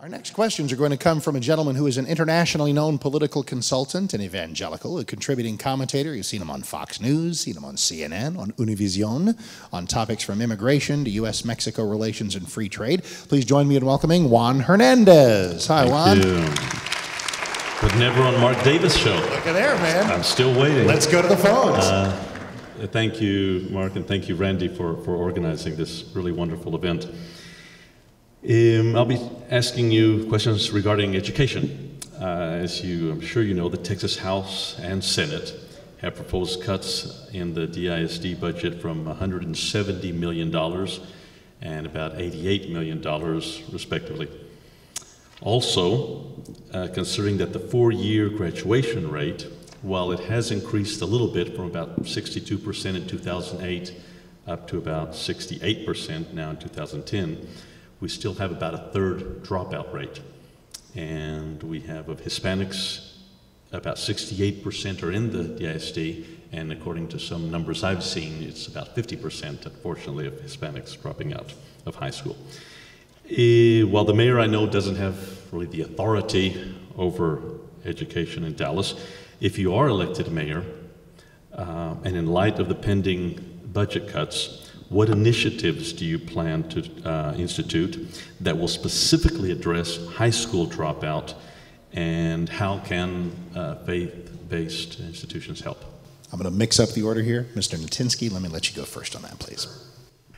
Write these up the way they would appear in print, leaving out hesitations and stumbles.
Our next questions are going to come from a gentleman who is an internationally known political consultant and evangelical, a contributing commentator. You've seen him on Fox News, seen him on CNN, on Univision, on topics from immigration to U.S.-Mexico relations and free trade. Please join me in welcoming Juan Hernandez. Hi, Juan. Thank you. But never on Mark Davis' show. Look at there, man. I'm still waiting. Let's go to the phones. Thank you, Mark, and thank you, Randy, for organizing this really wonderful event. I'll be asking you questions regarding education. As I'm sure you know, the Texas House and Senate have proposed cuts in the DISD budget from $170 million and about $88 million, respectively. Also, considering that the four-year graduation rate, while it has increased a little bit from about 62% in 2008 up to about 68% now in 2010, we still have about a third dropout rate. And we have of Hispanics, about 68% are in the DISD, and according to some numbers I've seen, it's about 50%, unfortunately, of Hispanics dropping out of high school. While the mayor, I know, doesn't have really the authority over education in Dallas, if you are elected mayor, and in light of the pending budget cuts, what initiatives do you plan to institute that will specifically address high school dropout, and how can faith-based institutions help? I'm going to mix up the order here. Mr. Natinsky, let me let you go first on that, please.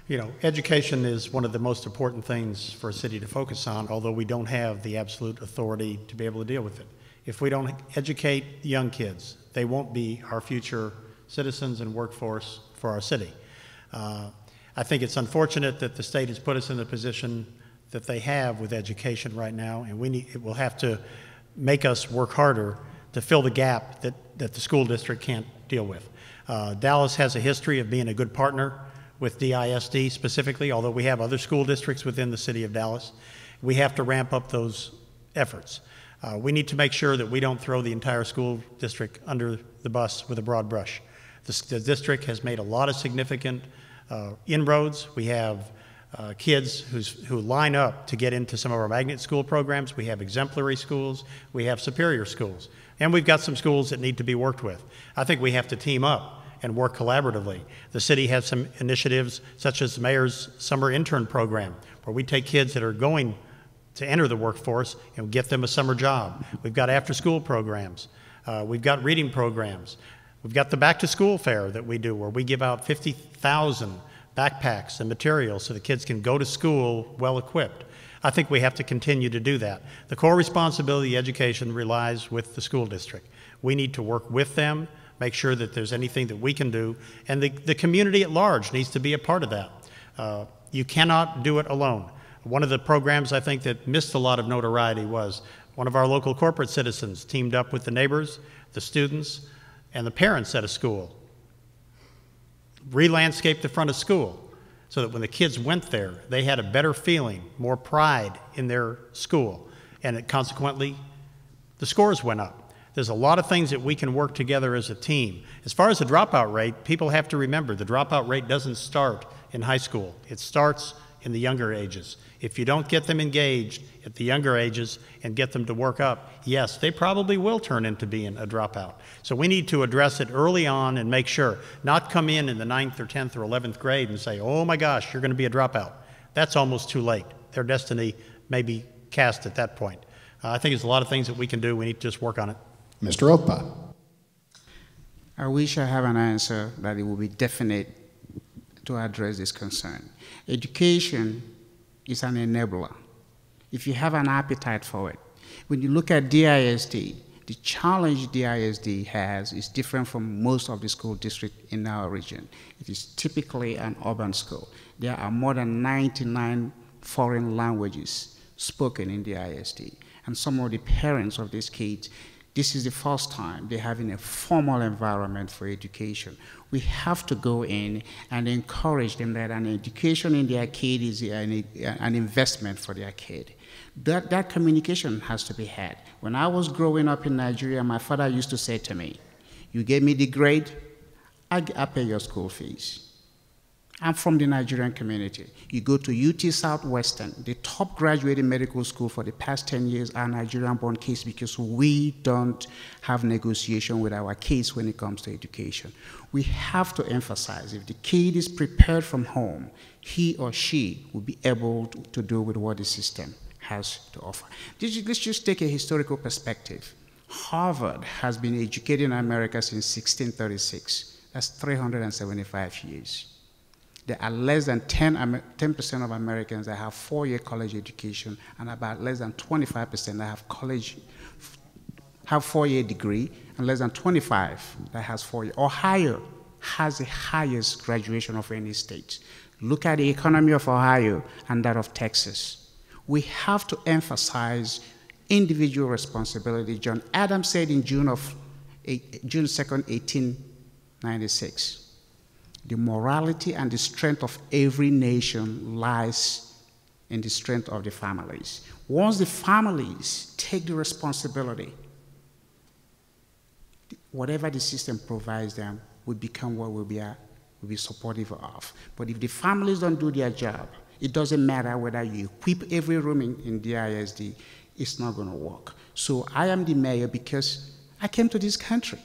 You know, education is one of the most important things for a city to focus on, although we don't have the absolute authority to be able to deal with it. If we don't educate young kids, they won't be our future citizens and workforce for our city. I think it's unfortunate that the state has put us in the position that they have with education right now, and it will have to make us work harder to fill the gap that the school district can't deal with. Dallas has a history of being a good partner with DISD specifically, although we have other school districts within the city of Dallas. We have to ramp up those efforts. We need to make sure that we don't throw the entire school district under the bus with a broad brush. The district has made a lot of significant inroads. We have kids who line up to get into some of our magnet school programs. We have exemplary schools. We have superior schools. And we've got some schools that need to be worked with. I think we have to team up and work collaboratively. The city has some initiatives such as the Mayor's Summer Intern Program, where we take kids that are going to enter the workforce and get them a summer job. We've got after-school programs. We've got reading programs. We've got the back-to-school fair that we do, where we give out 50,000 backpacks and materials so the kids can go to school well-equipped. I think we have to continue to do that. The core responsibility of education relies with the school district. We need to work with them, make sure that there's anything that we can do, and the community at large needs to be a part of that. You cannot do it alone. One of the programs I think that missed a lot of notoriety was one of our local corporate citizens teamed up with the neighbors, the students, and the parents at a school, re-landscaped the front of school so that when the kids went there, they had a better feeling, more pride in their school, and consequently, the scores went up. There's a lot of things that we can work together as a team. As far as the dropout rate, people have to remember the dropout rate doesn't start in high school. It starts in the younger ages. If you don't get them engaged at the younger ages and get them to work up, yes, they probably will turn into being a dropout. So we need to address it early on and make sure, not come in the 9th or 10th or 11th grade and say, oh my gosh, you're going to be a dropout. That's almost too late. Their destiny may be cast at that point. I think there's a lot of things that we can do. We need to just work on it. Mr. Opka. I wish I have an answer that it will be definite to address this concern. Education is an enabler. If you have an appetite for it. When you look at DISD, the challenge DISD has is different from most of the school districts in our region. It is typically an urban school. There are more than 99 foreign languages spoken in DISD. And some of the parents of these kids, this is the first time they're having a formal environment for education. We have to go in and encourage them that an education in their kid is an investment for their kid. That communication has to be had. When I was growing up in Nigeria, my father used to say to me, you gave me the grade, I pay your school fees. I'm from the Nigerian community. You go to UT Southwestern, the top graduating medical school for the past 10 years are Nigerian-born kids because we don't have negotiation with our kids when it comes to education. We have to emphasize if the kid is prepared from home, he or she will be able to do with what the system has to offer. Let's just take a historical perspective. Harvard has been educating America since 1636. That's 375 years. There are less than 10% of Americans that have four-year college education, and about less than 25% that have four-year degree, and less than 25 that has 4-year. Ohio has the highest graduation of any state. Look at the economy of Ohio and that of Texas. We have to emphasize individual responsibility. John Adams said in June 2nd, 1896, the morality and the strength of every nation lies in the strength of the families. Once the families take the responsibility, whatever the system provides them will become what we'll be supportive of. But if the families don't do their job, it doesn't matter whether you equip every room in DISD, it's not going to work. So I am the mayor because I came to this country.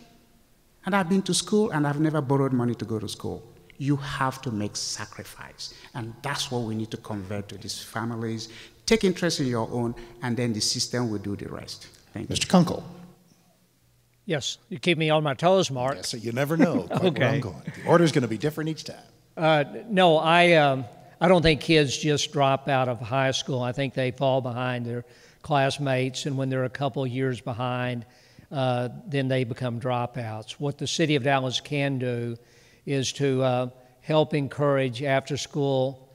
And I've been to school, and I've never borrowed money to go to school. You have to make sacrifice. And that's what we need to convert to these families. Take interest in your own, and then the system will do the rest. Thank you. Mr. Kunkle. Yes, you keep me on my toes, Mark. Yes, so you never know quite where I'm going. The order's going to be different each time. No, I don't think kids just drop out of high school. I think they fall behind their classmates, and when they're a couple years behind, then they become dropouts. What the city of Dallas can do is to help encourage after-school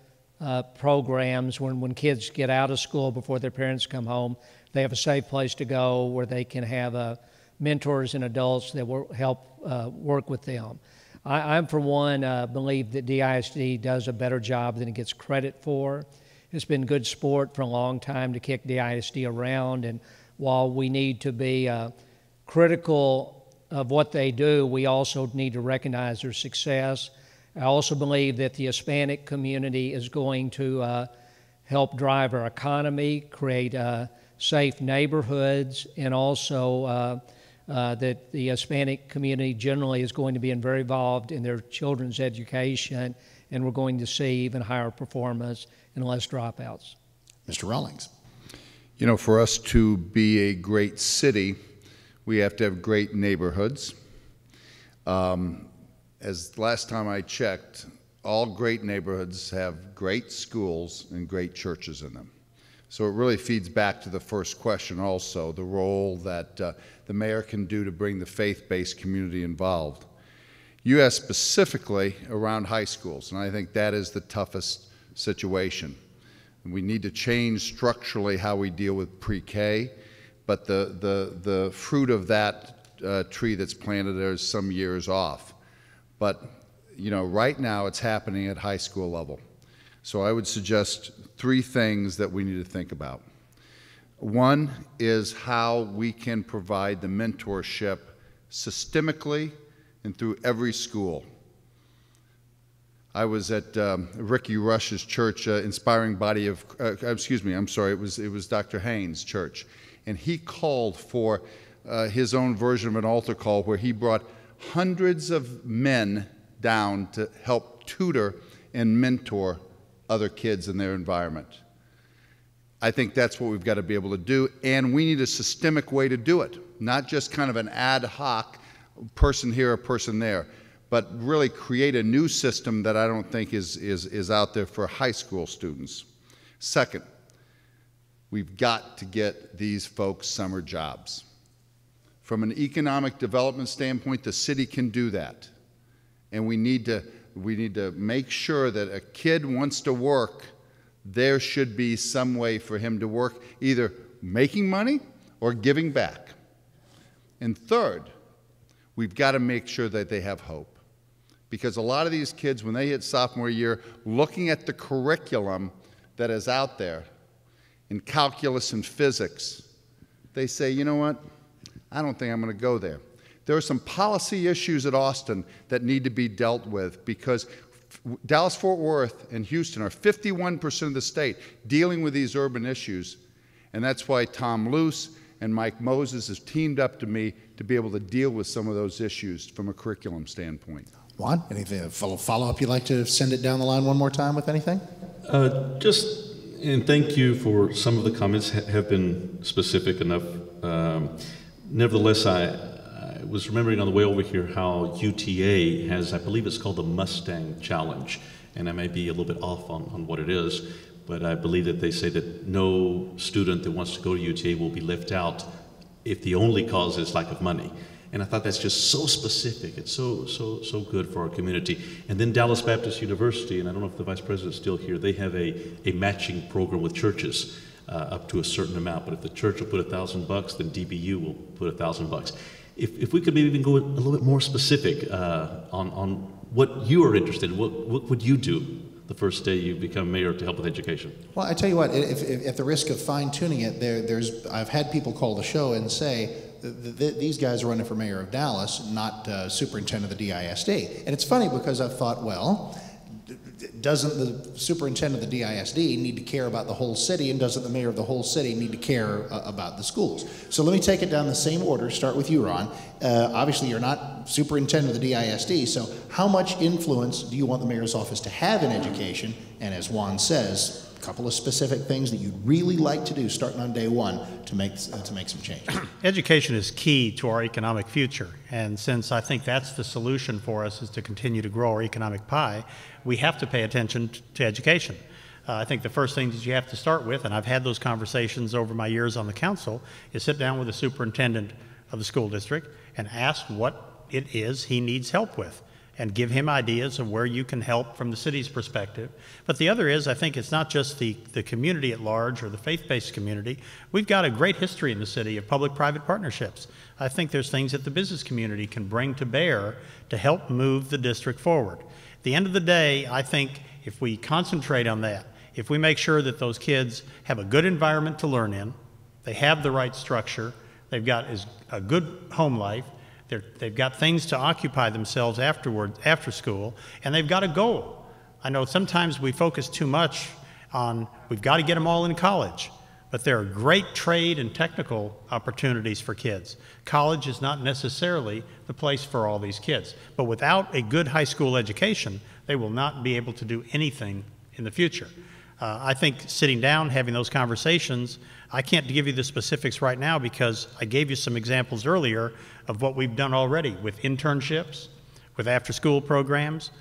programs when kids get out of school before their parents come home. They have a safe place to go where they can have mentors and adults that will help work with them. I'm for one, believe that DISD does a better job than it gets credit for. It's been good sport for a long time to kick DISD around, and while we need to be critical of what they do, we also need to recognize their success. I also believe that the Hispanic community is going to help drive our economy, create safe neighborhoods, and also that the Hispanic community generally is going to be very involved in their children's education, and we're going to see even higher performance and less dropouts. Mr. Rawlings. You know, for us to be a great city, we have to have great neighborhoods. As last time I checked, all great neighborhoods have great schools and great churches in them. So it really feeds back to the first question also, the role that the mayor can do to bring the faith-based community involved. You asked specifically around high schools, and I think that is the toughest situation. We need to change structurally how we deal with pre-K, but the fruit of that tree that's planted there is some years off. But you know, right now it's happening at high school level. So I would suggest 3 things that we need to think about. One is how we can provide the mentorship systemically and through every school. I was at Ricky Rush's church, Inspiring Body of, it was Dr. Haynes' church. And he called for his own version of an altar call where he brought hundreds of men down to help tutor and mentor other kids in their environment. I think that's what we've got to be able to do, and we need a systemic way to do it, not just kind of an ad hoc person here, a person there, but really create a new system that I don't think is out there for high school students. Second, we've got to get these folks summer jobs. From an economic development standpoint, the city can do that, and we need to make sure that a kid wants to work, there should be some way for him to work, either making money or giving back. And third, we've got to make sure that they have hope. Because a lot of these kids, when they hit sophomore year, looking at the curriculum that is out there in calculus and physics, they say, you know what, I don't think I'm going to go there. There are some policy issues at Austin that need to be dealt with because Dallas-Fort Worth and Houston are 51% of the state dealing with these urban issues. And that's why Tom Luce and Mike Moses have teamed up to me to be able to deal with some of those issues from a curriculum standpoint. Juan, anything follow-up you'd like to send it down the line one more time with anything? And thank you for some of the comments have been specific enough. Nevertheless, I was remembering on the way over here how UTA has, I believe it's called the Mustang Challenge, and I may be a little bit off on what it is, but I believe that they say that no student that wants to go to UTA will be left out if the only cause is lack of money. And I thought that's just so specific. It's so good for our community. And then Dallas Baptist University, and I don't know if the vice president's still here, they have a matching program with churches up to a certain amount. But if the church will put $1,000, then DBU will put $1,000. If we could maybe even go a little bit more specific on what you are interested in, what would you do the first day you become mayor to help with education? Well, I tell you what, if at the risk of fine-tuning it, I've had people call the show and say, these guys are running for mayor of Dallas, not superintendent of the DISD. And it's funny because I've thought, well, doesn't the superintendent of the DISD need to care about the whole city, and doesn't the mayor of the whole city need to care about the schools? So let me take it down the same order. Start with you, Ron. Obviously, you're not superintendent of the DISD, so how much influence do you want the mayor's office to have in education? And as Juan says, a couple of specific things that you'd really like to do starting on day one to make some change. Education is key to our economic future, and since I think that's the solution for us is to continue to grow our economic pie, we have to pay attention to education. I think the first thing that you have to start with, and I've had those conversations over my years on the council, is sit down with the superintendent of the school district and ask what it is he needs help with, and give him ideas of where you can help from the city's perspective. But the other is, I think it's not just the community at large or the faith-based community. We've got a great history in the city of public-private partnerships. I think there's things that the business community can bring to bear to help move the district forward. At the end of the day, I think if we concentrate on that, if we make sure that those kids have a good environment to learn in, they have the right structure, they've got a good home life, they've got things to occupy themselves after school, and they've got a goal. I know sometimes we focus too much on, we've got to get them all in college, but there are great trade and technical opportunities for kids. College is not necessarily the place for all these kids, but without a good high school education, they will not be able to do anything in the future. I think sitting down, having those conversations, I can't give you the specifics right now because I gave you some examples earlier of what we've done already with internships, with after-school programs,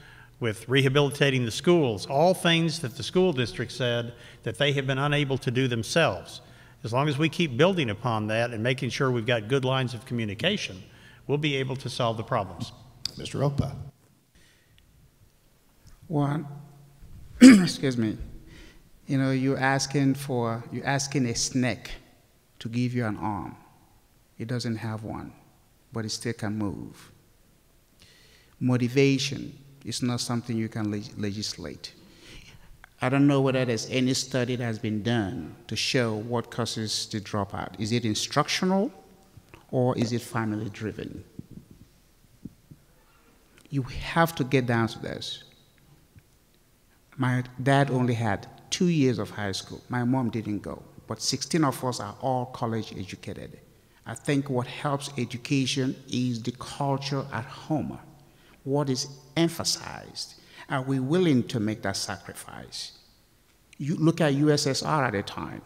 with rehabilitating the schools, all things that the school district said that they have been unable to do themselves. As long as we keep building upon that and making sure we've got good lines of communication, we'll be able to solve the problems. Mr. Opka. One, excuse me. You know, you're asking a snake to give you an arm. It doesn't have one, but it still can move. Motivation is not something you can legislate. I don't know whether there's any study that has been done to show what causes the dropout. Is it instructional or is it family driven? You have to get down to this. My dad only had 2 years of high school. My mom didn't go, but 16 of us are all college educated. I think what helps education is the culture at home. What is emphasized? Are we willing to make that sacrifice? You look at USSR at the time.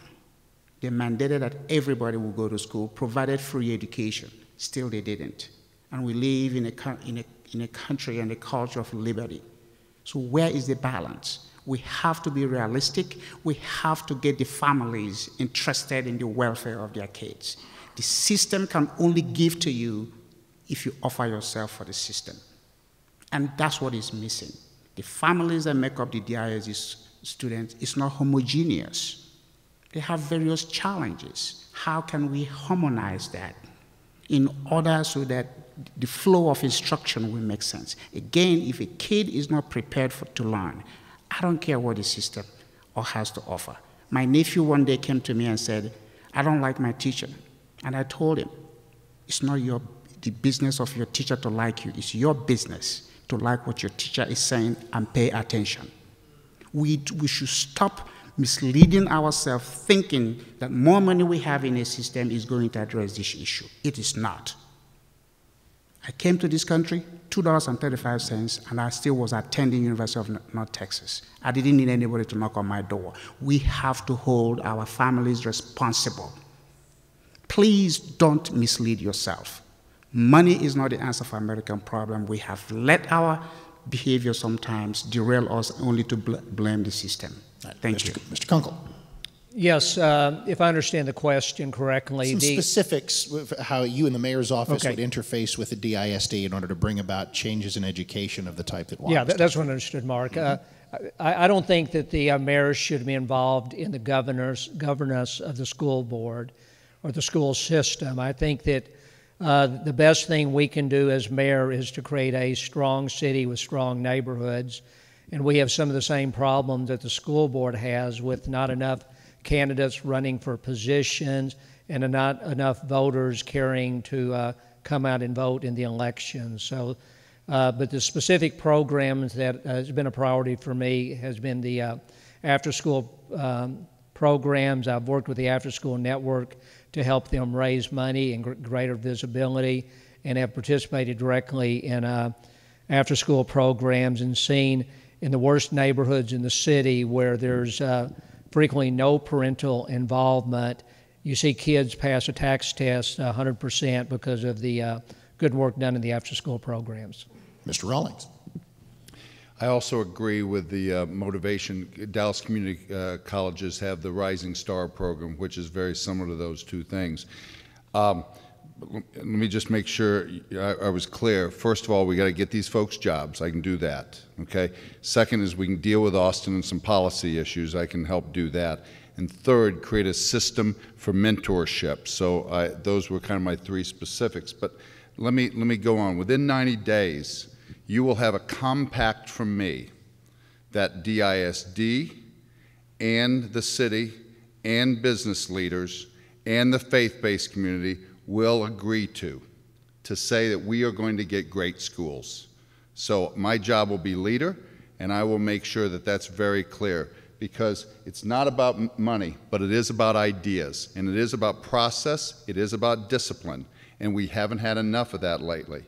They mandated that everybody will go to school, provided free education. Still they didn't. And we live in a country and a culture of liberty. So where is the balance? We have to be realistic. We have to get the families interested in the welfare of their kids. The system can only give to you if you offer yourself for the system. And that's what is missing. The families that make up the DISD students is not homogeneous. They have various challenges. How can we harmonize that in order so that the flow of instruction will make sense? Again, if a kid is not prepared to learn, I don't care what the system has to offer. My nephew one day came to me and said, I don't like my teacher. And I told him, it's not the business of your teacher to like you. It's your business to like what your teacher is saying and pay attention. We should stop misleading ourselves, thinking that more money we have in a system is going to address this issue. It is not. I came to this country, $2.35, and I still was attending University of North Texas. I didn't need anybody to knock on my door. We have to hold our families responsible. Please don't mislead yourself. Money is not the answer for American problem. We have let our behavior sometimes derail us only to blame the system. Thank you. Mr. Kunkle. Yes, if I understand the question correctly. Some specifics of how you and the mayor's office Okay. would interface with the DISD in order to bring about changes in education of the type that Yeah, Rawlings that's what I understood, Mark. I don't think that the mayor should be involved in the governance of the school board or the school system. I think that the best thing we can do as mayor is to create a strong city with strong neighborhoods. And we have some of the same problems that the school board has with not enough candidates running for positions and not enough voters caring to come out and vote in the election. So, but the specific programs that has been a priority for me has been the after-school programs. I've worked with the after-school network to help them raise money and greater visibility, and have participated directly in after-school programs and seen in the worst neighborhoods in the city where there's frequently no parental involvement, you see kids pass a tax test 100% because of the good work done in the after-school programs. Mr. Rawlings. I also agree with the motivation. Dallas Community Colleges have the Rising Star program, which is very similar to those two things. Let me just make sure I was clear. First of all, we got to get these folks jobs. I can do that, okay? Second is we can deal with Austin and some policy issues. I can help do that. And third, create a system for mentorship. So those were kind of my three specifics. But let me go on. Within 90 days, you will have a compact from me that DISD and the city and business leaders and the faith-based community will agree to say that we are going to get great schools. So my job will be leader, and I will make sure that that's very clear, because it's not about money, but it is about ideas, and it is about process, it is about discipline, and we haven't had enough of that lately.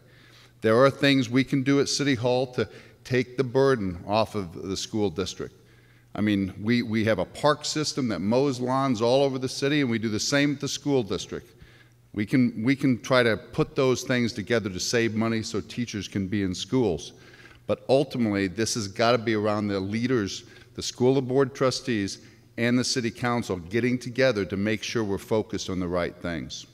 There are things we can do at City Hall to take the burden off of the school district. I mean, we have a park system that mows lawns all over the city, and we do the same at the school district. We can try to put those things together to save money so teachers can be in schools. But ultimately, this has got to be around the leaders, the school board trustees, and the city council getting together to make sure we're focused on the right things.